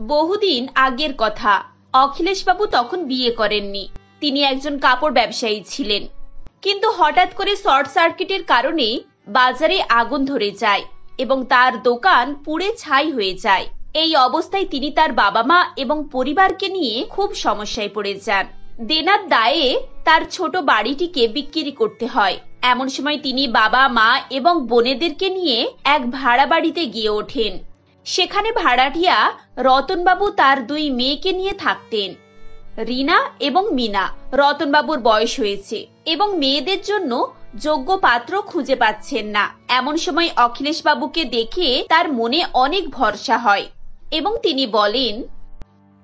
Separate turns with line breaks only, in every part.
বহুদিন আগের কথা। অখিলেশবাবু তখন বিয়ে করেননি। তিনি একজন কাপড় ব্যবসায়ী ছিলেন। কিন্তু হঠাৎ করে শর্ট সার্কিটের কারণে বাজারে আগুন ধরে যায় এবং তার দোকান পুড়ে ছাই হয়ে যায়। এই অবস্থায় তিনি তার বাবা মা এবং পরিবারকে নিয়ে খুব সমস্যায় পড়ে যান। দেনার দায়ে তার ছোট বাড়িটিকে বিক্রি করতে হয়। এমন সময় তিনি বাবা মা এবং বোনেদেরকে নিয়ে এক ভাড়া বাড়িতে গিয়ে ওঠেন। সেখানে ভাড়াটিয়া রতনবাবু তার দুই মেয়েকে নিয়ে থাকতেন, রিনা এবং মিনা। রতনবাবুর বয়স হয়েছে এবং মেয়েদের জন্য যোগ্য পাত্র খুঁজে পাচ্ছেন না। এমন সময় অখিলেশবাবুকে দেখে তার মনে অনেক ভরসা হয় এবং তিনি বলেন,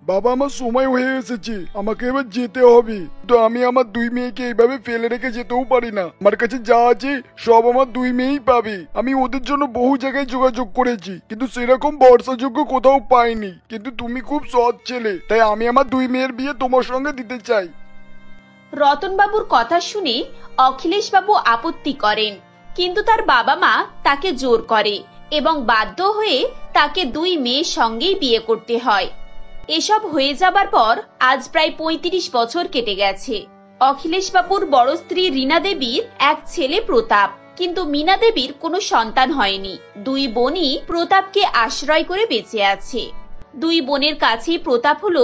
বাবা, আমার সময় হয়ে এসেছে, আমাকে এবার যেতে হবে। তো আমি আমার দুই মেয়েকে এইভাবে ফেলে রেখে যেতেও পারি না। আমার কাছে যা আছে সব আমার দুই মেয়েই পাবে। আমি ওদের জন্য বহু জায়গায় যোগাযোগ করেছি, কিন্তু সেরকম ভরসাযোগ্য কোথাও পাইনি। কিন্তু তুমি খুব সৎ ছেলে, তাই আমি আমার দুই মেয়ের বিয়ে তোমার সঙ্গে দিতে চাই।
রতনবাবুর কথা শুনে অখিলেশবাবু আপত্তি করেন, কিন্তু তার বাবা মা তাকে জোর করে এবং বাধ্য হয়ে তাকে দুই মেয়ের সঙ্গেই বিয়ে করতে হয়। এসব হয়ে যাবার পর আজ প্রায় ৩৫ বছর কেটে গেছে। অখিলেশবাবুর বড় স্ত্রী রীনা দেবীর এক ছেলে প্রতাপ, কিন্তু মীনা দেবীর কোনো সন্তান হয়নি। দুই বোনই প্রতাপকে আশ্রয় করে বেঁচে আছে। দুই বোনের কাছেই প্রতাপ হলো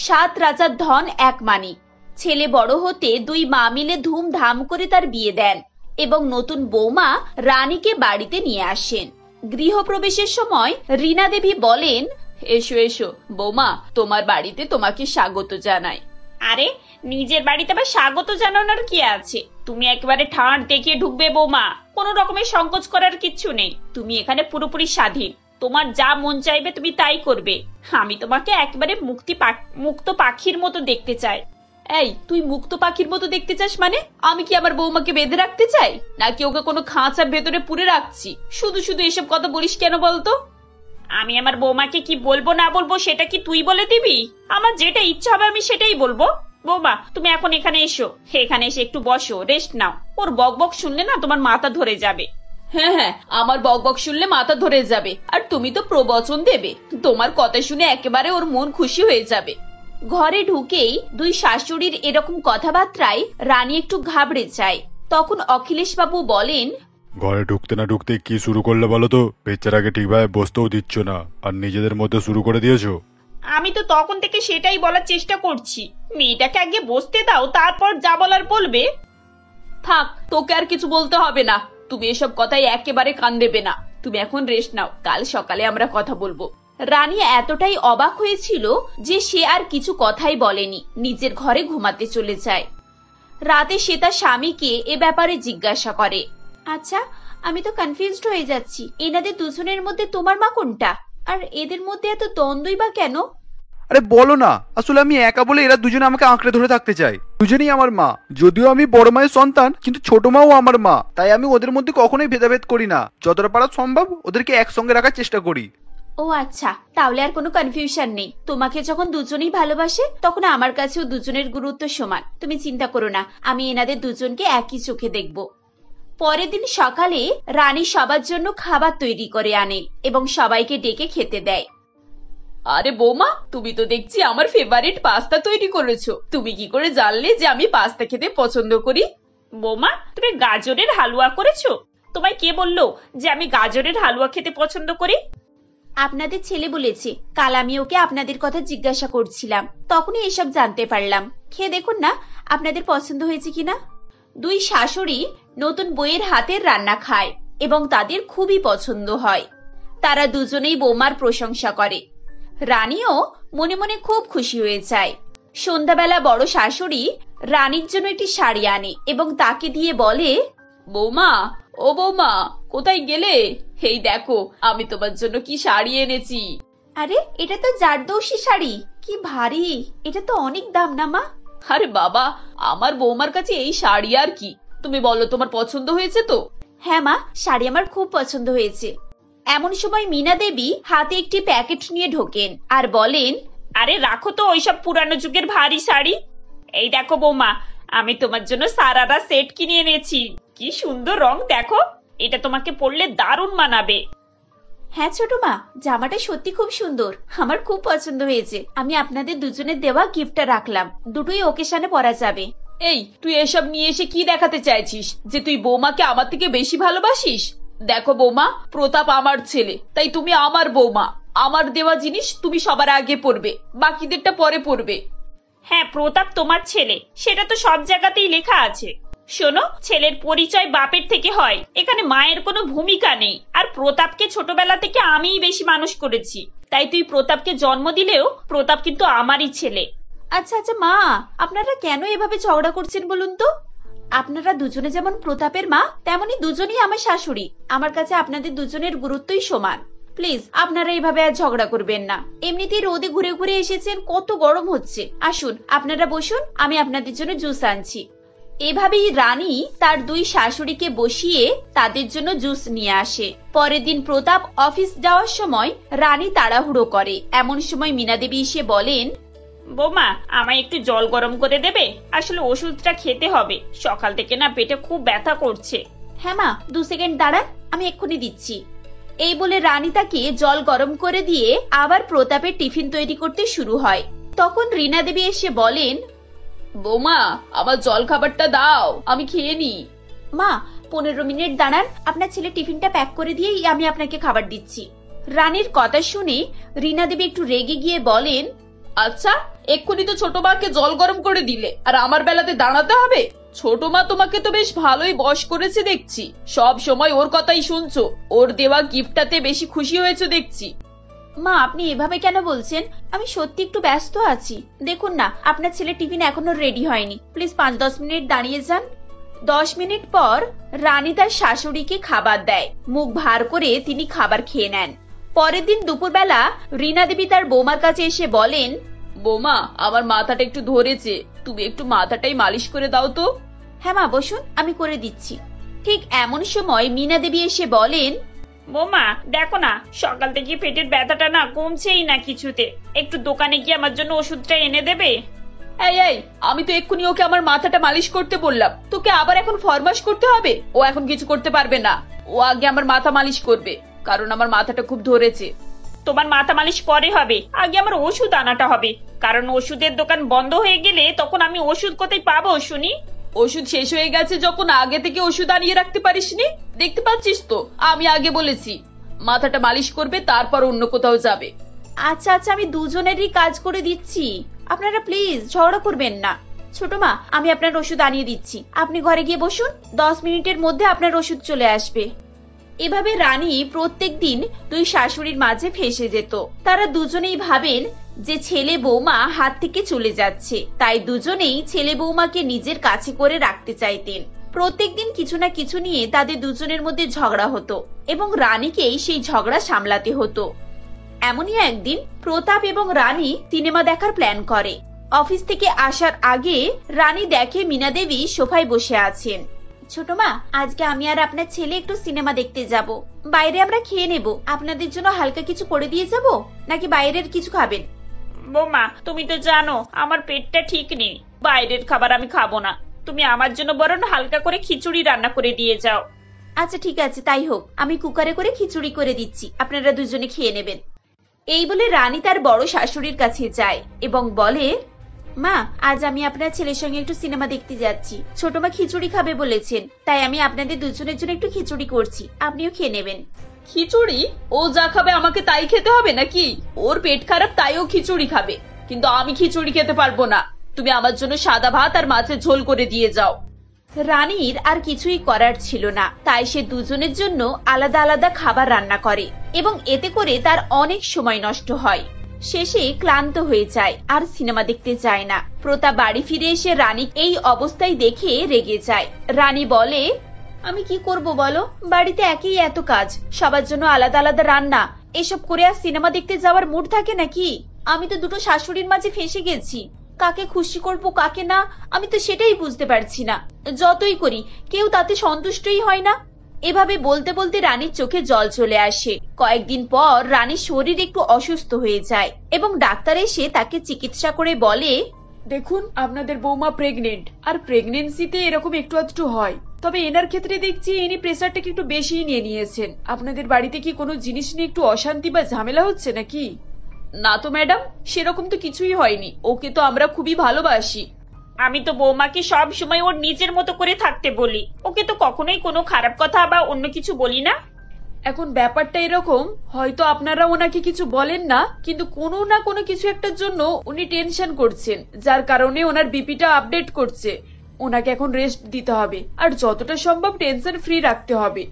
৭ রাজার ধন এক মানিক। ছেলে বড় হতে দুই মা মিলে ধুমধাম করে তার বিয়ে দেন এবং নতুন বৌমা রানীকে বাড়িতে নিয়ে আসেন। গৃহপ্রবেশের সময় রীনা দেবী বলেন, এসো এসো বৌমা, তোমার বাড়িতে তোমাকে স্বাগত জানাই। আরে, নিজের বাড়িতে আবার স্বাগত জানানোর কি আছে? তুমি একেবারে ঠাঁট দেখিয়ে ঢুকবে বৌমা, কোনো রকমের সংকোচ করার কিচ্ছু নেই। তুমি এখানে পুরোপুরি স্বাধীন, তোমার যা মন চাইবে তুমি তাই করবে। আমি তোমাকে একেবারে মুক্ত পাখির মতো দেখতে চাই। এই, তুই মুক্ত পাখির মতো দেখতে চাস মানে? আমি কি আমার বৌমাকে বেঁধে রাখতে চাই, নাকি ওকে কোনো খাঁচার ভেতরে পুরে রাখছি? শুধু শুধু এসব কথা বলিস কেন বলতো? আমি আমার বৌমাকে কি বলবো না বলবো সেটা কি তুই বলে দিবি? আমার যেটা ইচ্ছা হবে আমি সেটাই বলবো। বৌমা, তুমি এখন এখানে এসো, এখানে এসে একটু বসো, রেস্ট নাও। ওর বকবক শুনলে না তোমার মাথা ধরে যাবে। হ্যাঁ হ্যাঁ, আমার বকবক শুনলে মাথা ধরে যাবে, আর তুমি তো প্রবচন দেবে। তোমার কথা শুনে একেবারে ওর মন খুশি হয়ে যাবে। ঘরে ঢুকেই দুই শাশুড়ির এরকম কথাবার্তায় রানী একটু ঘাবড়ে যায়। তখন অখিলেশবাবু বলেন,
ঘরে ঢুকতে না ঢুকতে কি শুরু করলে বলো তো? বেচারাকে ঠিকভাবে বসতেও দিচ্ছ না, আর নিজেদের মধ্যে শুরু করে দিয়েছো।
আমি তো তখন থেকে সেটাই বলার চেষ্টা করছি। মেয়েটাকে আগে বসতে দাও, তারপর যা বলার বলবে। থাক, তোকে আর কিছু বলতে হবে না। তুমি এসব কথাই একেবারে কান দেবে না। তুমি এখন রেস্ট নাও, কাল সকালে আমরা কথা বলবো। রানী এতটাই অবাক হয়েছিল যে সে আর কিছু কথাই বলেনি, নিজের ঘরে ঘুমাতে চলে যায়। রাতে সে তার স্বামীকে এ ব্যাপারে জিজ্ঞাসা করে, আচ্ছা, আমি তো কনফিউজড হয়ে যাচ্ছি, এনাদের দুজনের মধ্যে তোমার মা কোনটা? আর এদের মধ্যে এত দ্বন্দ্বই বা কেন?
আরে বলো না, আসলে আমি একা বলে এরা দুজনে আমাকে আঁকড়ে ধরে থাকতে চায়। দুজনেই আমার মা, যদিও আমি বড় মায়ের সন্তান, কিন্তু ছোট মাও আমার মা। তাই আমি ওদের মধ্যে কখনোই ভেদাভেদ করি না, যতটা পারা সম্ভব ওদেরকে একসঙ্গে রাখার চেষ্টা করি।
ও আচ্ছা, তাহলে আর কোনো কনফিউশন নেই। তোমাকে যখন দুজনেই ভালোবাসে তখন আমার কাছেও দুজনের গুরুত্ব সমান। তুমি চিন্তা করো না, আমি এনাদের দুজনকে একই চোখে দেখব। পরের দিন সকালে রানী সবার জন্য খাবার তৈরি করে আনে এবং সবাইকে ডেকে খেতে দেয়। আরে বৌমা, তুমি তো দেখছি আমার ফেভারিট পাস্তা তৈরি করেছো। তুমি কি করে জানলে যে আমি পাস্তা খেতে পছন্দ করি? বৌমা, তুমি গাজরের হালুয়া করেছো? তোমায় কে বললো যে আমি গাজরের হালুয়া খেতে পছন্দ করি? আপনাদের ছেলে বলেছে। কাল আমি ওকে আপনাদের কথা জিজ্ঞাসা করছিলাম, তখনই এসব জানতে পারলাম। খেয়ে দেখুন না আপনাদের পছন্দ হয়েছে কিনা। দুই শাশুড়ি নতুন বউয়ের হাতের রান্না খায় এবং তাদের খুবই পছন্দ হয়। তারা দুজনেই বৌমার প্রশংসা করে। রানীও মনে মনে খুব খুশি হয়ে যায়। সন্ধ্যাবেলা বড় শাশুড়ি রানীর জন্য একটি শাড়ি আনে এবং তাকে দিয়ে বলে, বৌমা, ও বৌমা, কোথায় গেলে? এই দেখো, আমি তোমার জন্য কি শাড়ি এনেছি। আরে, এটা তো জারদৌসি শাড়ি, কি ভারী! এটা তো অনেক দাম না মা? আরে বাবা, আমার বৌমার কাছে এই শাড়ি আর কি। তুমি বলো, তোমার পছন্দ হয়েছে তো? হ্যাঁ মা, শাড়ি আমার খুব পছন্দ হয়েছে। এমন সময় মীনা দেবী হাতে একটি প্যাকেট নিয়ে ঢোকেন আর বলেন, আরে রাখো তো ওইসব পুরানো যুগের ভারী শাড়ি। এই দেখো বৌমা, আমি তোমার জন্য সারারা সেট কিনে এনেছি। কি সুন্দর রং দেখো, এটা তোমাকে পরলে দারুণ মানাবে। হ্যাঁ ছোট মা, জামাটা সত্যি খুব সুন্দর, আমার খুব পছন্দ হয়েছে। আমি আপনাদের দুজনের দেওয়া গিফটটা রাখলাম, দুটোই ওকেশনে পরা যাবে।
এই, তুই এসব নিয়ে এসে কি দেখাতে চাইছিস যে তুই বৌমাকে আমার থেকে বেশি ভালোবাসিস? দেখো বৌমা, প্রতাপ আমার ছেলে, তাই তুমি আমার বৌমা। আমার দেওয়া জিনিস তুমি সবার আগে পরবে, বাকিদেরটা পরে পরবে।
হ্যাঁ, প্রতাপ তোমার ছেলে, সেটা তো সব জায়গাতেই লেখা আছে। শোনো, ছেলের পরিচয় বাপের থেকে হয়, এখানে মায়ের কোনো ভূমিকা নেই। আর প্রতাপকে ছোটবেলা থেকে আমিই বেশি মানুষ করেছি, তাই তুই প্রতাপকে জন্ম দিলেও প্রতাপ কিন্তু আমারই ছেলে।
আচ্ছা আচ্ছা মা, আপনারা কেন এভাবে ঝগড়া করছেন বলুন তো? আপনারা দুজনে যেমন প্রতাপের মা, তেমনি দুজনেই আমার শাশুড়ি। আমার কাছে আপনাদের দুজনের গুরুত্বই সমান। প্লিজ আপনারা এইভাবে আর ঝগড়া করবেন না। এমনিতেই রোদে ঘুরে ঘুরে এসেছেন, কত গরম হচ্ছে। আসুন আপনারা বসুন, আমি আপনাদের জন্য জুস আনছি। এভাবেই রানী তার দুই শাশুড়িকে বসিয়ে তাদের জন্য জুস নিয়ে আসে। পরের দিন প্রতাপ অফিস যাওয়ার সময় রানী তাড়াহুড়ো করে। এমন সময় মীনা দেবী এসে বলেন,
বৌমা, আমায় একটু জল গরম করে দেবে? আসলে ওষুধটা খেতে হবে, সকাল থেকে না পেটে খুব ব্যথা করছে।
হ্যাঁ মা, 2 সেকেন্ড দাঁড়ান, আমি এক্ষুনি দিচ্ছি। এই বলে রানী তাকে জল গরম করে দিয়ে আবার প্রতাপের টিফিন তৈরি করতে শুরু হয়। তখন রীনা দেবী এসে বলেন,
বৌমা, আমার জল খাবারটা দাও, আমি খেয়ে নি।
মা 15 মিনিট দাঁড়ান, আপনার ছেলে টিফিনটা প্যাক করে দিয়েই আমি আপনাকে খাবার দিচ্ছি। রানীর কথা শুনে রীনা দেবী একটু রেগে গিয়ে বলেন,
আচ্ছা, এক্ষুনি তো ছোট মাকে জল গরম করে দিলে, আর আমার বেলাতে দাঁড়াতে হবে? ছোট মা তোমাকে তো বেশ ভালোই বশ করেছে দেখছি, সব সময় ওর কথাই শুনছো, ওর দেওয়া গিফটটাতে বেশি খুশি হয়েছে দেখছি।
মা আপনি এভাবে কেন বলছেন? আমি সত্যি একটু ব্যস্ত আছি। দেখুন না, আপনার ছেলে টিফিন এখনো রেডি হয়নি। প্লিজ 5-10 মিনিট দাঁড়িয়ে যান। 10 মিনিট পর রানী তার শাশুড়িকে খাবার দেয়। মুখ ভার করে তিনি খাবার খেয়ে নেন। পরের দিন দুপুরবেলা রীনা দেবী তার বৌমার কাছে এসে বলেন,
বৌমা, আমার মাথাটা একটু ধরেছে, তুমি একটু মাথাটাই মালিশ করে দাও তো।
হ্যাঁ মা বসুন, আমি করে দিচ্ছি। ঠিক এমন সময় মীনা দেবী এসে বলেন,
বৌমা দেখো না, সকাল থেকে পেটের ব্যথাটা না কমছেই না কিছুতে। একটু দোকানে গিয়ে আমার জন্য ওষুধটা এনে দেবে?
এই এই, আমি তো এক্ষুনি ওকে আমার মাথাটা মালিশ করতে বললাম, তোকে আবার এখন ফরমাশ করতে হবে? ও এখন কিছু করতে পারবে না, ও আগে আমার মাথা মালিশ করবে, কারণ আমার মাথাটা খুব ধরেছে।
তোমার মাথা মালিশ পরে হবে, আগে আমার ওষুধ আনাটা হবে, কারণ ওষুধের দোকান বন্ধ হয়ে গেলে তখন আমি ওষুধ কোথায় পাবো শুনি?
ওষুধ শেষ হয়ে গেছে যখন আগে থেকে ওষুধ আনিয়ে রাখতে পারিসনি? দেখতে পাচ্ছিস তো, আমি আগে বলেছি মাথাটা মালিশ করবে, তারপর অন্য কোথাও যাবে।
আচ্ছা আচ্ছা, আমি দুজনেরই কাজ করে দিচ্ছি, আপনারা প্লিজ ঝগড়া করবেন না। ছোট মা, আমি আপনার ওষুধ আনিয়ে দিচ্ছি, আপনি ঘরে গিয়ে বসুন, 10 মিনিটের মধ্যে আপনার ওষুধ চলে আসবে। এভাবে রানী প্রত্যেক দিন দুই শাশুড়ির মাঝে ফেঁসে যেত। তারা দুজনেই ভাবেন যে ছেলে বৌমা হাত থেকে চলে যাচ্ছে, তাই দুজনেই ছেলে বৌমাকে নিজের কাছে করে রাখতে চাইতেন। প্রত্যেকদিন কিছু না কিছু নিয়ে তাদের দুজনের মধ্যে ঝগড়া হতো এবং রানীকেই সেই ঝগড়া সামলাতে হতো। এমনই একদিন প্রতাপ এবং রানী সিনেমা দেখার প্ল্যান করে। অফিস থেকে আসার আগে রানী দেখে মীনা দেবী সোফায় বসে আছেন। ছোট মা, আজকে আমি আর আপনার ছেলে একটু সিনেমা দেখতে যাব। বাইরে আমরা খেয়ে নেব, আপনাদের জন্য হালকা কিছু করে দিয়ে যাব, নাকি বাইরের কিছু খাবেন?
বৌমা, তুমি তো জানো আমার পেটটা ঠিক নেই, বাইরের খাবার আমি খাবো না। তুমি আমার জন্য বরং হালকা করে খিচুড়ি রান্না করে দিয়ে যাও।
আচ্ছা ঠিক আছে, তাই হোক, আমি কুকারে করে খিচুড়ি করে দিচ্ছি, আপনারা দুজনে খেয়ে নেবেন। এই বলে রানী তার বড় শাশুড়ির কাছে যায় এবং বলে, মা আজ আমি আপনার ছেলের সঙ্গে একটু সিনেমা দেখতে যাচ্ছি। ছোট মা খিচুড়ি খাবে বলেছেন, তাই আমি আপনাদের দুজনের জন্য একটু খিচুড়ি করছি, আপনিও খেয়ে নেবেন।
খিচুড়ি? ও যা খাবে আমাকে তাই খেতে হবে নাকি? ওর পেট খারাপ তাই ও খিচুড়ি খাবে, কিন্তু আমি খিচুড়ি খেতে পারবো না। তুমি আমার জন্য সাদা ভাত আর মাছের ঝোল করে দিয়ে যাও।
রানীর আর কিছুই করার ছিল না, তাই সে দুজনের জন্য আলাদা আলাদা খাবার রান্না করে এবং এতে করে তার অনেক সময় নষ্ট হয়। শেষে ক্লান্ত হয়ে যায় আর সিনেমা দেখতে চায় না। প্রতাপ বাড়ি ফিরে এসে রানী এই অবস্থায় দেখে রেগে যায়। রানী বলে, আমি কি করব বলো, বাড়িতে একই এত কাজ, সবার জন্য আলাদা আলাদা রান্না, এসব করে আর সিনেমা দেখতে যাওয়ার মুড থাকে নাকি? আমি তো দুটো শাশুড়ির মাঝে ফেঁসে গেছি, কাকে খুশি করব কাকে না, আমি তো সেটাই বুঝতে পারছি না। যতই করি কেউ তাতে সন্তুষ্টই হয় না। এভাবে বলতে বলতে রানীর চোখে জল চলে আসে। কয়েকদিন পর রানীর শরীর একটু অসুস্থ হয়ে যায় এবং ডাক্তার এসে তাকে চিকিৎসা করে বলে,
দেখুন আপনাদের বৌমা প্রেগনেন্ট, আর প্রেগনেন্সিতে এরকম একটু আধটু হয়, তবে এনার ক্ষেত্রে দেখছি ইনি প্রেসারটাকে একটু বেশিই নিয়ে নিয়েছেন। আপনাদের বাড়িতে কি কোনো জিনিস নিয়ে একটু অশান্তি বা ঝামেলা হচ্ছে নাকি? না তো ম্যাডাম, সেরকম তো কিছুই হয়নি, ওকে তো আমরা খুবই ভালোবাসি।
আমি তো বৌমাকে সব সময় ওর নিজের মতো করে থাকতে বলি, ওকে তো কখনোই কোনো খারাপ কথা বা অন্য কিছু বলি না।
এখন ব্যাপারটা এরকম, হয়তো আপনারা ওনাকে কিছু বলেন না, কিন্তু কোনো না কোনো কিছু একটার জন্য উনি টেনশন করছেন, যার কারণে ওনার বিপিটা আপডেট করছে। ওনাকে এখন রেস্ট দিতে হবে, আর যতটা সম্ভব টেনশন ফ্রি রাখতে হবে।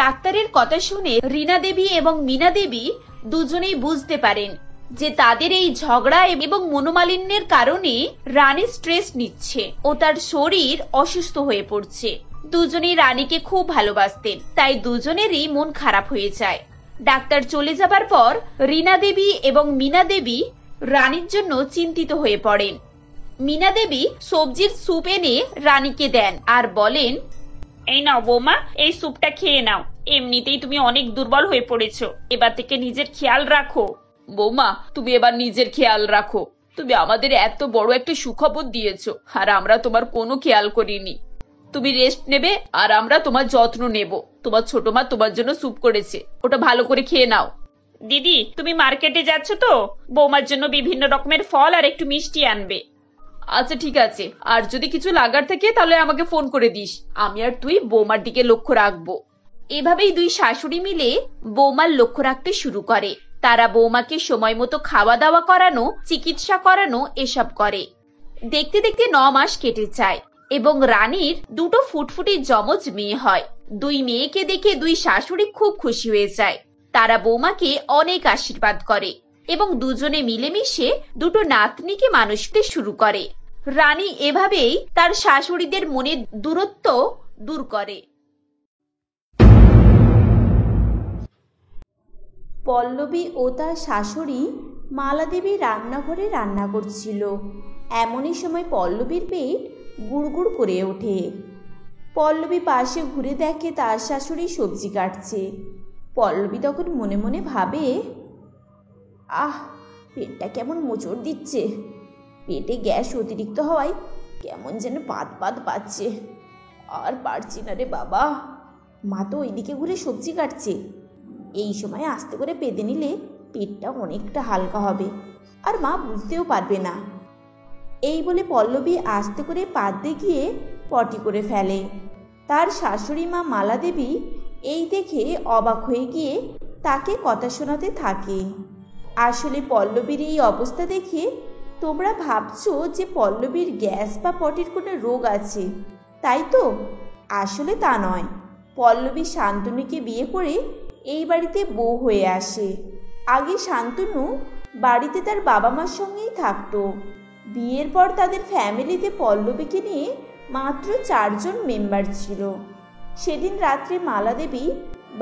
ডাক্তারের কথা শুনে রীনা দেবী এবং মীনা দেবী দুজনেই বুঝতে পারেন যে তাদের এই ঝগড়া এবং মনোমালিন্যের কারণে রানী স্ট্রেস নিচ্ছে ও তার শরীর অসুস্থ হয়ে পড়ছে। দুজনেই রানীকে খুব ভালোবাসতেন, তাই দুজনেরই মন খারাপ হয়ে যায়। ডাক্তার চলে যাবার পর রীনা দেবী এবং মীনা দেবী রানীর জন্য চিন্তিত হয়ে পড়েন। মীনা দেবী সবজির স্যুপ এনে রানীকে দেন আর বলেন,
এই নাও বৌমা, এই স্যুপটা খেয়ে নাও, এমনিতেই তুমি অনেক দুর্বল হয়ে পড়েছো, এবার থেকে নিজের খেয়াল রাখো।
বৌমা, তুমি এবার নিজের খেয়াল রাখো। তুমি আমাদের এত বড় একটা সুখবর দিয়েছো, আর আমরা তোমার কোনো খেয়াল করিনি। তুমি রেস্ট নেবে আর আমরা তোমার যত্ন নেব। তোমার ছোট মা তোমার জন্য স্যুপ করেছে, ওটা ভালো করে খেয়ে নাও।
দিদি, তুমি মার্কেটে যাচ্ছ তো, বৌমার জন্য বিভিন্ন রকমের ফল আর একটু মিষ্টি আনবে।
আচ্ছা ঠিক আছে, আর যদি কিছু লাগার থাকে তাহলে আমাকে ফোন করে দিস, আমি আর তুই বৌমার দিকে লক্ষ্য রাখবো।
এভাবেই দুই শাশুড়ি মিলে বৌমার লক্ষ্য রাখতে শুরু করে। তারা বৌমাকে সময় মতো খাওয়া দাওয়া করানো, চিকিৎসা করানো এসব করে। দেখতে দেখতে 9 মাস কেটে যায় এবং রানীর দুটো ফুটফুটে যমজ মেয়ে হয়। দুই মেয়েকে দেখে দুই শাশুড়ি খুব খুশি হয়ে যায়। তারা বৌমাকে অনেক আশীর্বাদ করে এবং দুজনে মিলেমিশে দুটো নাতনিকে মানুষ করতে শুরু করে। রানী এভাবেই তার শাশুড়িদের মনের দূরত্ব দূর করে। পল্লবী ও তার শাশুড়ি মালা দেবী রান্নাঘরে রান্না করছিল। এমনই সময় পল্লবীর পেট গুড়গুড় করে ওঠে। পল্লবী পাশে ঘুরে দেখে তার শাশুড়ি সবজি কাটছে। পল্লবী তখন মনে মনে ভাবে, আহ, পেটটা কেমন মোচড় দিচ্ছে, পেটে গ্যাস অতিরিক্ত হওয়ায় কেমন যেন পাত পাত পাচ্ছে, আর পারছি না রে বাবা। মা তো ওইদিকে ঘুরে সবজি কাটছে, এই সময় আস্তে করে পেতে নিলে পেটটা অনেকটা হালকা হবে, আর মা বুঝতেও পারবে না। এই বলে পল্লবী আস্তে করে পাতে গিয়ে পটি করে ফেলে। তার শাশুড়ি মা মালা দেবী এই দেখে অবাক হয়ে গিয়ে তাকে কথা শোনাতে থাকে। আসলে পল্লবীর এই অবস্থা দেখে তোমরা ভাবছো যে পল্লবীর গ্যাস বা পটির কোনো রোগ আছে, তাই তো? আসলে তা নয়। পল্লবী শান্তনুকে বিয়ে করে এই বাড়িতে বউ হয়ে আসে। আগে শান্তনু বাড়িতে তার বাবা মার সঙ্গেই থাকতো। বিয়ের পর তাদের ফ্যামিলিতে পল্লবীকে নিয়ে মাত্র 4 জন মেম্বার ছিল। সেদিন রাত্রে মালা দেবী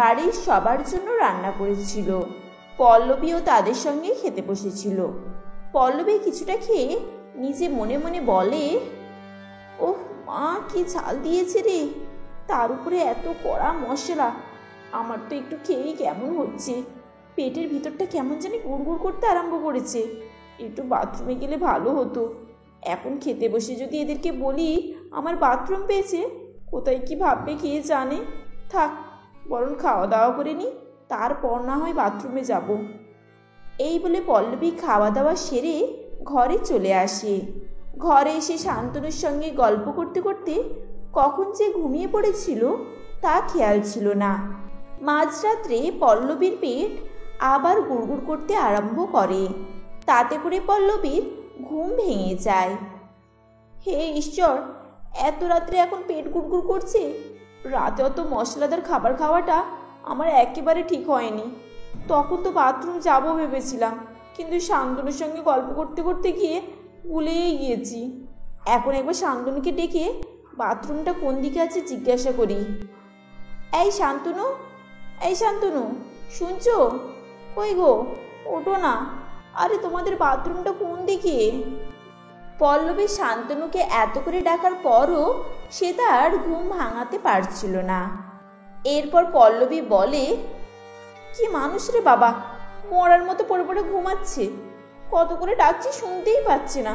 বাড়ির সবার জন্য রান্না করেছিল। পল্লবীও তাদের সঙ্গে খেতে বসেছিল। পল্লবী কিছুটা খেয়ে নিজে মনে মনে বলে, ওহ মা, কি ঝাল দিয়েছে রে, তার উপরে এত কড়া মশলা। আমার তো একটু খেয়েই কেমন হচ্ছে, পেটের ভিতরটা কেমন জানি গুড়গুড় করতে আরম্ভ করেছে। একটু বাথরুমে গেলে ভালো হতো। এখন খেতে বসে যদি এদেরকে বলি আমার বাথরুম পেয়েছে, কোথায় কি ভাববে কে জানে। থাক, বরং খাওয়া দাওয়া করে নি, তারপর না হয় বাথরুমে যাব। এই বলে পল্লবী খাওয়া দাওয়া সেরে ঘরে চলে আসে। ঘরে এসে শান্তনুর সঙ্গে গল্প করতে করতে কখন যে ঘুমিয়ে পড়েছিল তা খেয়াল ছিল না। মাঝরাত্রে পল্লবীর পেট আবার গুড়গুড় করতে আরম্ভ করে। তাতে করে পল্লবীর ঘুম ভেঙে যায়। হে ঈশ্বর, এত রাত্রে এখন পেট গুড়গুড় করছে। রাতে অত মশলাদার খাবার খাওয়াটা আমার একেবারে ঠিক হয়নি। তখন তো বাথরুম যাবো ভেবেছিলাম, কিন্তু শান্তনুর সঙ্গে গল্প করতে করতে গিয়ে ভুলেই গিয়েছি। এখন একবার শান্তনুকে ডেকে বাথরুমটা কোন দিকে আছে জিজ্ঞাসা করি। এই শান্তনু, এই শান্তনু, শুনছো? কই গো, ওঠো না। আরে তোমাদের বাথরুমটা কোন দিকে? পল্লবী শান্তনুকে এত করে ডাকার পরও সে তার ঘুম ভাঙাতে পারছিল না। এরপর পল্লবী বলে, কি মানুষ রে বাবা, মরার মতো পড়ে পড়ে ঘুমাচ্ছে। কত করে ডাকছি শুনতেই পাচ্ছি না।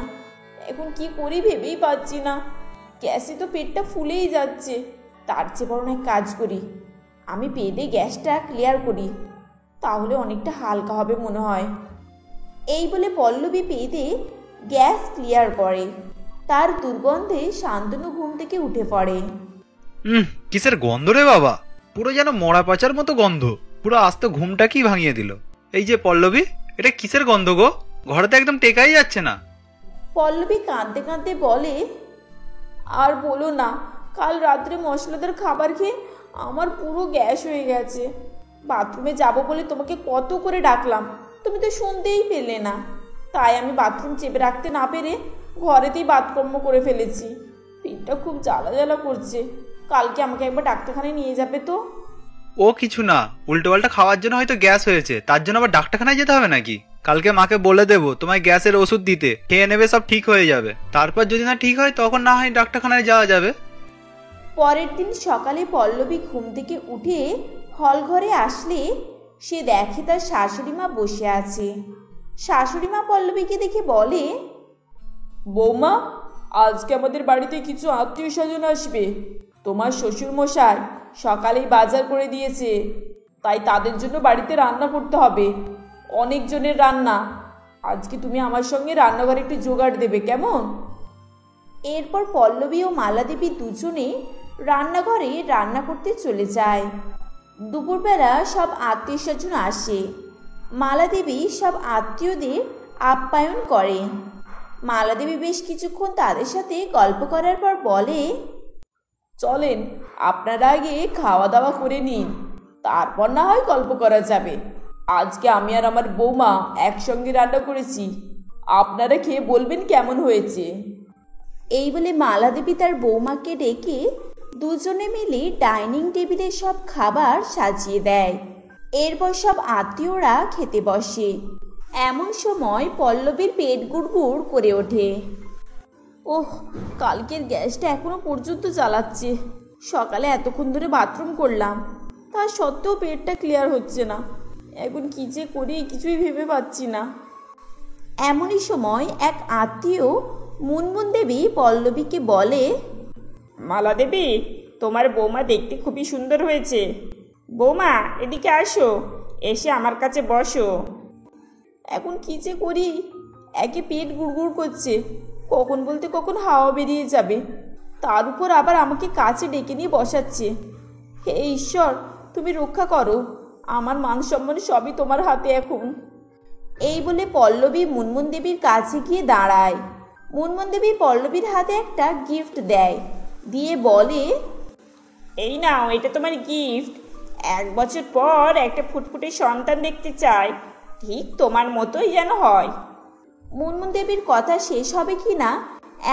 এখন কি করি ভেবেই পাচ্ছি না। গ্যাসে তো পেটটা ফুলেই যাচ্ছে। তার চেয়ে বরং এক কাজ করি, আমি পেটে গ্যাসটা ক্লিয়ার করি, তাহলে অনেকটা হালকা হবে মনে হয়। এই বলে পল্লবী পেটে গ্যাস ক্লিয়ার করে। তার দুর্গন্ধে শান্তনু ঘুম থেকে উঠে পড়ে।
কিসের গন্ধ রে বাবা, পুরো যেন মরা পাচার মতো গন্ধ। পুরো আস্ত ঘুমটা কি ভাঙিয়ে দিল। এই যে পল্লবী, এটা কিসের গন্ধ গো? ঘরে তো একদম টেকাই যাচ্ছে না।
পল্লবী কাঁদতে কাঁদতে বলে, আর বলো না, কাল রাত্রে মশলাদার খাবার খেয়ে আমার পুরো গ্যাস হয়ে গেছে। বাথরুমে যাব বলে তোমাকে কত করে ডাকলাম, তুমি তো শুনতেই পেলে না। তাই আমি বাথরুম চেপে রাখতে না পেরে ঘরেতেই বাথকর্ম করে ফেলেছি। পেটটা খুব জ্বালা জ্বালা করছে। কালকে আমাকে একবার ডাক্তারখানায় নিয়ে যাবে তো?
ও কিছু না, উল্টো পাল্টা খাওয়ার জন্য হয়তো গ্যাস হয়েছে, তার জন্য আবার ডাক্তারখানায় যেতে হবে নাকি? কালকে মাকে বলে দেবো তোমায় গ্যাসের ওষুধ দিতে, খেয়ে নেবে, সব ঠিক হয়ে যাবে। তারপর যদি না ঠিক হয় তখন না হয় ডাক্তারখানায় যাওয়া যাবে।
পরের দিন সকালে পল্লবী ঘুম থেকে উঠে হল ঘরে আসলে সে দেখে তার শাশুড়ি মা বসে আছে। শাশুড়ি মা পল্লবীকে দেখে বলে, বৌমা, আজকে আমাদের বাড়িতে কিছু আত্মীয় স্বজন আসবে। তোমার শ্বশুর মশাই সকালেই বাজার করে দিয়েছে, তাই তাদের জন্য বাড়িতে রান্না করতে হবে। অনেক জনের রান্না। আজকে তুমি আমার সঙ্গে রান্নাঘরে একটু জোগাড় দেবে, কেমন? এরপর পল্লবী ও মালাদেবী দুজনে রান্নাঘরে রান্না করতে চলে যায়। দুপুরবেলা সব আত্মীয় স্বজন আসে। মালাদেবী সব আত্মীয়দের আপ্যায়ন করে। মালাদেবী বেশ কিছুক্ষণ তাদের সাথে গল্প করার পর বলে, চলেন আপনারা আগে খাওয়া দাওয়া করে নিন, তারপর না হয় গল্প করা যাবে। আজকে আমি আর আমার বৌমা একসঙ্গে রান্না করেছি, আপনারা খেয়ে বলবেন কেমন হয়েছে। এই বলে মালাদেবী তার বৌমাকে ডেকে দুজনে মিলে ডাইনিং টেবিলে সব খাবার সাজিয়ে দেয়। এরপর সব আত্মীয়রা খেতে বসে। এমন সময় পল্লবীর পেট গুড়গুড় করে ওঠে। ওহ, কালকের গ্যাসটা এখনো পর্যন্ত জ্বালাচ্ছে। সকালে এতক্ষণ ধরে বাথরুম করলাম, তা সত্ত্বেও পেটটা ক্লিয়ার হচ্ছে না। এখন কি যে করি কিছুই ভেবে পাচ্ছি না। এমনই সময় এক আত্মীয় মুনমুন দেবী পল্লবীকে বলে,
মালা দেবী, তোমার বৌমা দেখতে খুবই সুন্দর হয়েছে। বৌমা, এদিকে আসো, এসে আমার কাছে বসো।
এখন কি যে করি, একে পেট গুড়গুড় করছে, কখন বলতে কখন হাওয়া বেরিয়ে যাবে, তার উপর আবার আমাকে কাছে ডেকে নিয়ে বসাচ্ছে। হে ঈশ্বর, তুমি রক্ষা করো, আমার মান সম্মান সবই তোমার হাতে এখন। এই বলে পল্লবী মুনমুন দেবীর কাছে গিয়ে দাঁড়ায়। মুনমুন দেবী পল্লবীর হাতে একটা গিফট দেয়, দিয়ে বলে,
এই নাও, এটা তোমার গিফট। 1 বছর পর একটা ফুটফুটে সন্তান দেখতে চাই, ঠিক তোমার মতোই যেন হয়।
মুনমুন দেবীর কথা শেষ হবে কিনা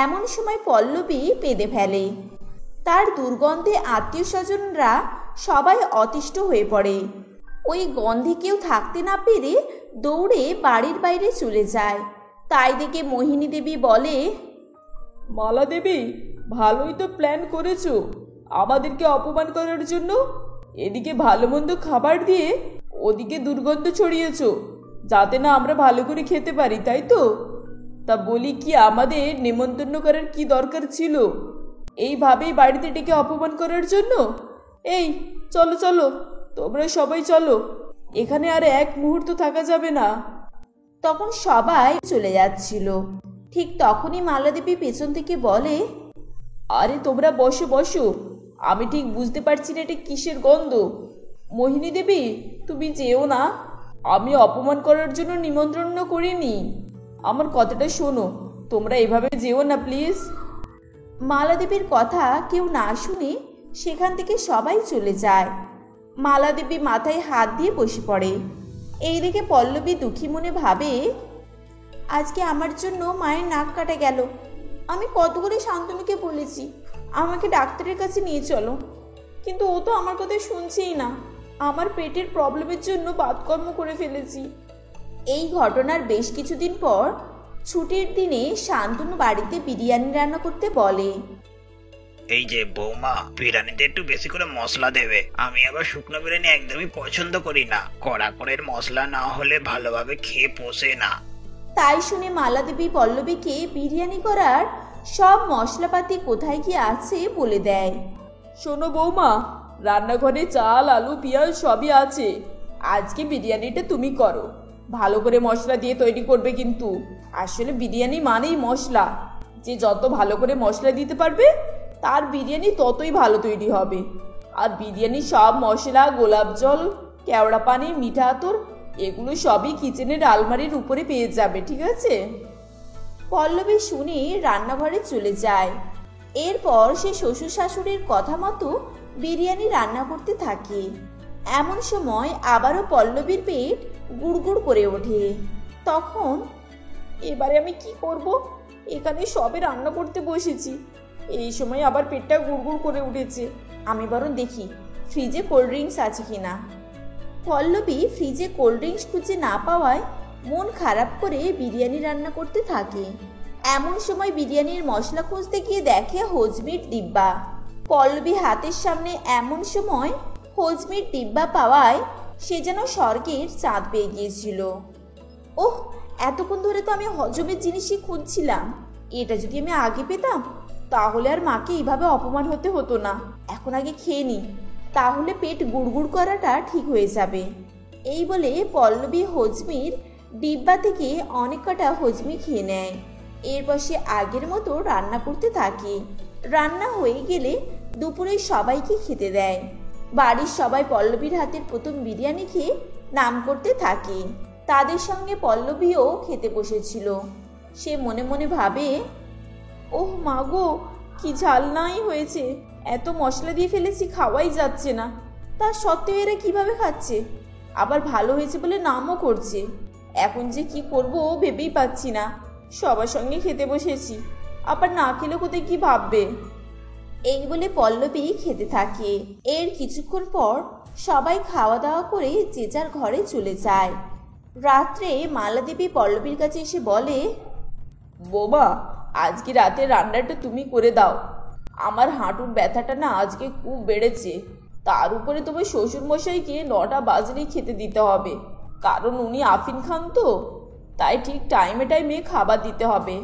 এমন সময় পল্লবী পেঁদে ফেলে। তার দুর্গন্ধে আত্মীয় স্বজনরা সবাই অতিষ্ঠ হয়ে পড়ে। ওই গন্ধে কেউ থাকতে না পেরে দৌড়ে বাড়ির বাইরে চলে যায়। তাই দেখে মোহিনী দেবী বলে, মালা দেবী, ভালোই তো প্ল্যান করেছো আমাদেরকে অপমান করার জন্য। এদিকে ভালো মন্দ খাবার দিয়ে ওদিকে দুর্গন্ধ ছড়িয়েছো, যাতে না আমরা ভালো করে খেতে পারি, তাই তো? তা বলি কি, আমাদের নেমন্তন্ন করার কি দরকার ছিল এইভাবেই বাড়িতে ডেকে অপমান করার জন্য? এই চলো চলো, তোমরা সবাই চলো, এখানে আর এক মুহূর্ত থাকা যাবে না। তখন সবাই চলে যাচ্ছিল। ঠিক তখনই মালাদেবী পেছন থেকে বলে, আরে তোমরা বসো বসো, আমি ঠিক বুঝতে পারছি না এটা কিসের গন্ধ। মোহিনী দেবী, তুমি যেও না, আমি অপমান করার জন্য নিমন্ত্রণ করিনি। আমার কথাটা শোনো, তোমরা এভাবে যেও না প্লিজ। মালাদেবীর কথা কেউ না শুনে সেখান থেকে সবাই চলে যায়। মালাদেবী মাথায় হাত দিয়ে বসে পড়ে। এই দেখে পল্লবী দুঃখী মনে ভাবে, আজকে আমার জন্য মায়ের নাক কাটা গেল। আমি কত করে শান্তনুকে বলেছি আমাকে ডাক্তারের কাছে নিয়ে চলো, কিন্তু ও তো আমার কথা শুনছেই না। আমার পেটের প্রবলেমের জন্য বাতকর্ম করে ফেলেছি। এই ঘটনার বেশ কিছুদিন পর ছুটির দিনে শান্তনু বাড়িতে বিরিয়ানি রান্না করতে বলে।
এই যে বৌমা, বিরিয়ানিতে একটু বেশি করে মশলা দেবে। আমি আবার শুকনো বিরিয়ানি একদমই পছন্দ করি না, কড়া করে মশলা না হলে ভালোভাবে খেয়ে পোষে না।
তাই শুনে মালা দেবী পল্লবীকে বিরিয়ানি করার সব মশলাপাতি কোথায় কি আছে বলে দেয়।
শোনো বৌমা, রান্নাঘরে চাল, আলু, পেঁয়াজ সবই আছে। আজকে বিরিয়ানিটা তুমি করো। ভালো করে মশলা দিয়ে তৈরি করবে কিন্তু। আসলে বিরিয়ানি মানেই মশলা। যে যত ভালো করে মশলা দিতে পারবে তার বিরিয়ানি ততই ভালো তৈরি হবে। আর বিরিয়ানি সব মশলা, গোলাপ জল, কেওড়া পানি, মিঠা আতর এগুলো সবই কিচেনের আলমারির উপরে পেয়ে যাবে, ঠিক আছে?
পল্লবী শুনে রান্নাঘরে চলে যায়। এরপর সে শ্বশুর শাশুড়ির কথা মতো বিরিয়ানি রান্না করতে থাকে। এমন সময় আবারও পল্লবীর পেট গুড়গুড় করে ওঠে। তখন
এবারে আমি কি করব? এখানে সবে রান্না করতে বসেছি, এই সময় আবার পেটটা গুড়গুড় করে উঠেছে।
আমি বরং দেখি ফ্রিজে কোল্ড ড্রিঙ্কস আছে কিনা। পল্লবী ফ্রিজে কোল্ড ড্রিঙ্কস খুঁজে না পাওয়ায় মন খারাপ করে বিরিয়ানি রান্না করতে থাকে। এমন সময় বিরিয়ানির মশলা খুঁজতে গিয়ে দেখে হজমির ডিব্বা। পল্লবী হাতের সামনে এমন সময় হজমির ডিব্বা পাওয়ায় সে যেন স্বর্গের চাঁদ পেয়ে গিয়েছিল। ওহ, এতক্ষণ ধরে তো আমি হজমের জিনিসই খুঁজছিলাম। এটা যদি আমি আগে পেতাম তাহলে আর মাকে এইভাবে অপমান হতে হতো না। এখন আগে খেয়ে নি, তাহলে পেট গুড়গুড় করাটা ঠিক হয়ে যাবে। এই বলে পল্লবী হজমির ডিব্বা থেকে অনেক কটা হজমি খেয়ে নেয়। এরপর সে আগের মতো রান্না করতে থাকে। রান্না হয়ে গেলে দুপুরে সবাইকে খেতে দেয়। বাড়ির সবাই পল্লবীর হাতের প্রথম বিরিয়ানি খেয়ে নাম করতে থাকে। তাদের সঙ্গে পল্লবীও খেতে বসেছিল। সে মনে মনে ভাবে,
ওহ মা গো, কি ঝাল নাই হয়েছে! এত মশলা দিয়ে ফেলেছি, খাওয়াই যাচ্ছে না। তার সত্ত্বেও এরা কিভাবে খাচ্ছে? আবার ভালো হয়েছে বলে নামও করছে। এখন যে কি করব ভেবেই পাচ্ছি না। সবার সঙ্গে খেতে বসেছি, আবার না খেলে কোথায় কি ভাববে।
এই বলে পল্লবী খেতে থাকে। এর কিছুক্ষণ পর সবাই খাওয়া দাওয়া করে যে যার ঘরে চলে যায়। রাত্রে মালা দেবী পল্লবীর কাছে এসে বলে,
বৌমা, আজকে রাতে রান্নাটা তুমি করে দাও। আমার হাঁটুর ব্যথাটা না আজকে খুব বেড়েছে। তার উপরে তোমার শ্বশুর মশাইকে 9টা বাজলেই খেতে দিতে হবে, কারণ উনি আফিন খান তো। তাই ঠিক টাইমে টাইমে খাবার দিতে হবে।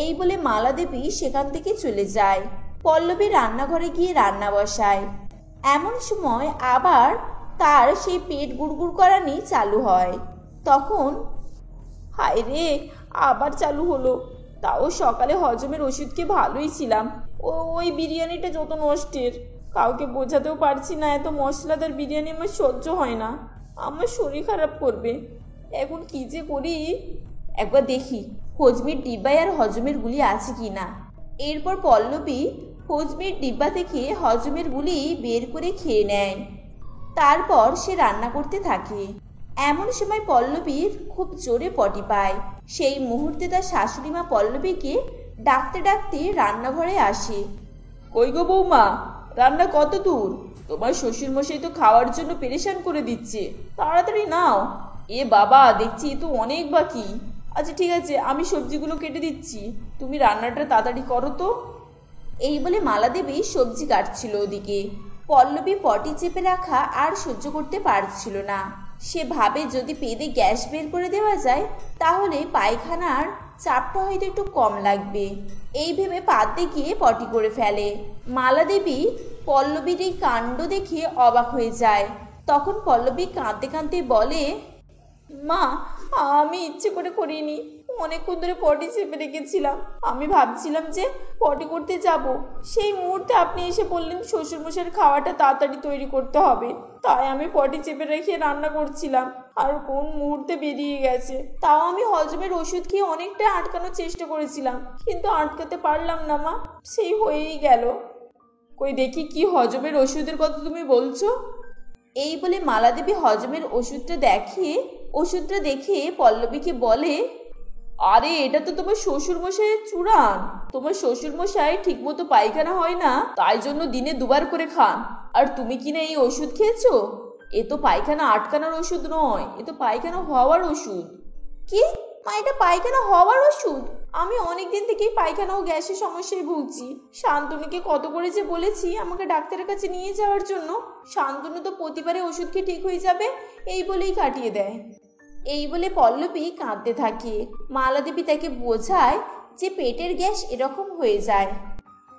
এই বলে মালা দেবী সেখান থেকে চলে যায়। পল্লবী রান্নাঘরে গিয়ে রান্না বসায়। এমন সময় আবার তার সেই পেট গুড়গুড় করানি চালু হয়। তখন
হায় রে, আবার চালু হলো। তাও সকালে হজমের ওষুধকে ভালোই ছিলাম। ওই বিরিয়ানিটা যত নষ্টের, কাউকে বোঝাতেও পারছি না। এত মশলাদার বিরিয়ানি আমার সহ্য হয় না, আমার শরীর খারাপ করবে। এখন কি যে করি।
একবার দেখি হজমির ডিব্বায় আর হজমের গুলি আছে কিনা। এরপর পল্লবী হজমির ডিব্বা থেকে হজমের গুলি বের করে খেয়ে নেয়। তারপর সে রান্না করতে থাকে। এমন সময় পল্লবীর খুব জোরে পটি পায়। সেই মুহূর্তে তার শাশুড়ি মা পল্লবীকে ডাকতে ডাকতে রান্নাঘরে আসে।
কই গো বৌমা, রান্না কত দূর? তোমার শ্বশুর মশাই তো খাওয়ার জন্য পেরেশান করে দিচ্ছে, তাড়াতাড়ি নাও। এ বাবা, দেখছি তো অনেক বাকি। আচ্ছা ঠিক আছে, আমি সবজিগুলো কেটে দিচ্ছি, তুমি রান্নাটা তাড়াতাড়ি করো তো।
এই বলে মালা দেবী সবজি কাটছিল ওদিকে। পল্লবী পটি চেপে রাখা আর সহ্য করতে পারছিল না। সে ভাবে যদি পেদে গ্যাস বের করে দেওয়া যায় তাহলে পায়খানার চাপটা হয়তো একটু কম লাগবে। এই ভেবে পাতে গিয়ে পটি করে ফেলে। মালা দেবী পল্লবীর এই কাণ্ড দেখে অবাক হয়ে যায়। তখন পল্লবী কাঁদতে কাঁদতে বলে,
মা, আমি ইচ্ছে করে করিনি। অনেকক্ষণ ধরে পটি চেপে রেখেছিলাম। আমি ভাবছিলাম যে পটি করতে যাব, সেই মুহূর্তে আপনি এসে বললেন শ্বশুরমশাইয়ের খাওয়াটা তাড়াতাড়ি তৈরি করতে হবে। তাই আমি পটি চেপে রেখে রান্না করছিলাম, আর কোন মুহূর্তে বেরিয়ে গেছে। তাও আমি হজমের ওষুধ খেয়ে অনেকটা আটকানোর চেষ্টা করেছিলাম, কিন্তু আটকাতে পারলাম না মা, সেই হয়েই গেল। কই দেখি, কি হজমের ওষুধের কথা তুমি বলছো?
এই বলে মালা দেবী হজমের ওষুধটা দেখে পল্লবীকে বলে,
আরে এটা তো তোমার শ্বশুর মশাইয়ের চূড়ান। তোমার শ্বশুর মশাই ঠিক মতো পায়খানা হয় না, তাই জন্য দিনে 2বার করে খান। আর তুমি কিনা এই ওষুধ খেয়েছো? এ তো পায়খানা আটকানোর ওষুধ নয়, এ তো পায়খানা হওয়ার ওষুধ।
কি মা, এটা পায়খানা হওয়ার ওষুধ? আমি অনেকদিন থেকেই পায়খানা ও গ্যাসের সমস্যায় ভুগছি। শান্তনুকে কত করে যে বলেছি আমাকে ডাক্তারের কাছে নিয়ে যাওয়ার জন্য। শান্তনু তো প্রতিবারে ওষুধ খেয়ে ঠিক হয়ে যাবে এই বলেই কাটিয়ে দেয়। এই বলে পল্লবী কাঁদতে থাকে। মালাদেবী তাকে বোঝায় যে পেটের গ্যাস এরকম হয়ে যায়।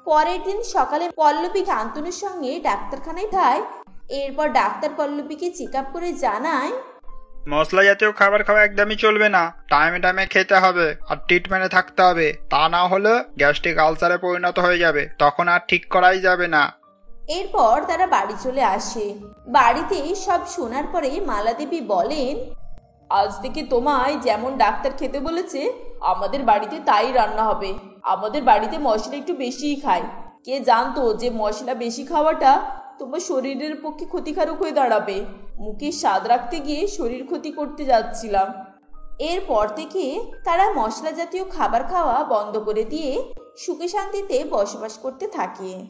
পরের দিন সকালে পল্লবী কান্তনুর সঙ্গে ডাক্তারখানায় যায়। এরপর ডাক্তার পল্লবীকে চেক আপ করে জানায়,
মশলা জাতীয় খাবার খাওয়া একদমই চলবে না, টাইমে টাইমে খেতে হবে আর ট্রিটমেন্টে থাকতে হবে, তা না হলে গ্যাস্ট্রিক আলসারে পরিণত হয়ে যাবে, তখন আর ঠিক করাই যাবে না।
এরপর তারা বাড়ি চলে আসে। বাড়িতে সব শোনার পরে মালাদেবী বলেন,
আজ থেকে তোমায় যেমন ডাক্তার খেতে বলেছে আমাদের বাড়িতে তাই রান্না হবে। আমাদের বাড়িতে মশলা একটু বেশিই খায়। কে জানতো যে মশলা বেশি খাওয়াটা তোমার শরীরের পক্ষে ক্ষতিকারক হয়ে দাঁড়াবে। মুখে স্বাদ রাখতে গিয়ে শরীর ক্ষতি করতে যাচ্ছিলাম।
এরপর থেকে তারা মশলা জাতীয় খাবার খাওয়া বন্ধ করে দিয়ে সুখে শান্তিতে বসবাস করতে থাকে।